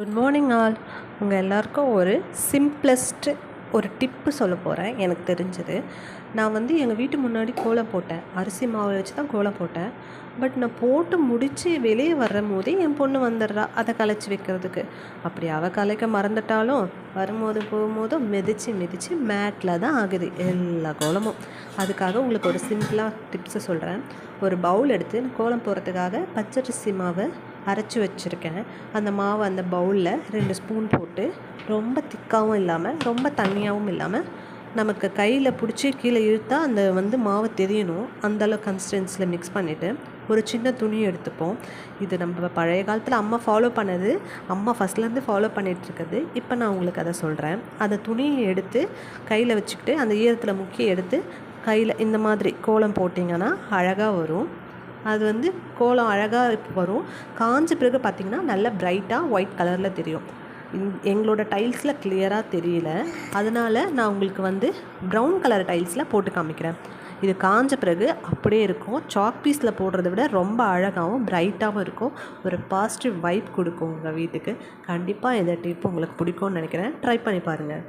Good morning all. உங்கள் எல்லாருக்கும் ஒரு சிம்பிளஸ்ட்டு ஒரு டிப்பு சொல்ல போகிறேன். எனக்கு தெரிஞ்சது. நான் எங்கள் வீட்டு முன்னாடி கோலம் போட்டேன். அரிசி மாவு வச்சு தான் கோலம் போட்டேன். பட் நான் போட்டு முடித்து வெளியே வரும்போதே என் பொண்ணு வந்துடுறா அதை கலைச்சி வைக்கிறதுக்கு. அப்படி அவள் கலைக்க மறந்துட்டாலும் வரும்போது போகும்போதும் மிதித்து மேட்டில் தான் ஆகுது எல்லா கோலமும். அதுக்காக உங்களுக்கு ஒரு சிம்பிளாக டிப்ஸை சொல்கிறேன். ஒரு பவுல் எடுத்து கோலம் போடுறதுக்காக பச்சரிசி மாவை அரைச்சி வச்சுருக்கேன். அந்த மாவை அந்த பவுலில் 2 ஸ்பூன் போட்டு ரொம்ப திக்காகவும் இல்லாமல் ரொம்ப தண்ணியாகவும் இல்லாமல் நமக்கு கையில் பிடிச்சி கீழே இழுத்தா அந்த மாவு தெரியணும் அந்தளவு கன்சிஸ்டன்சியில் மிக்ஸ் பண்ணிவிட்டு ஒரு சின்ன துணி எடுத்துப்போம். இது நம்ம பழைய காலத்தில் அம்மா ஃபாலோ பண்ணது, அம்மா ஃபஸ்ட்லேருந்து ஃபாலோ பண்ணிகிட்ருக்குது. இப்போ நான் உங்களுக்கு அதை சொல்கிறேன். அந்த துணியை எடுத்து கையில் வச்சுக்கிட்டு அந்த ஈரத்தில் முக்கி எடுத்து கையில் இந்த மாதிரி கோலம் போட்டிங்கன்னா அழகாக வரும். அது கோலம் அழகாக வரும். காஞ்ச பிறகு பார்த்திங்கன்னா நல்லா பிரைட்டாக ஒயிட் கலரில் தெரியும். எங்களோட டைல்ஸில் கிளியராக தெரியல, அதனால் நான் உங்களுக்கு ப்ரௌன் கலர் டைல்ஸில் போட்டு காமிக்கிறேன். இது காஞ்ச பிறகு அப்படியே இருக்கும். சாக் பீஸில் போடுறத விட ரொம்ப அழகாகவும் பிரைட்டாகவும் இருக்கும். ஒரு பாசிட்டிவ் வைப் கொடுக்கும் உங்கள் வீட்டுக்கு. கண்டிப்பாக இந்த டிப் உங்களுக்கு பிடிக்கும்னு நினைக்கிறேன். ட்ரை பண்ணி பாருங்கள்.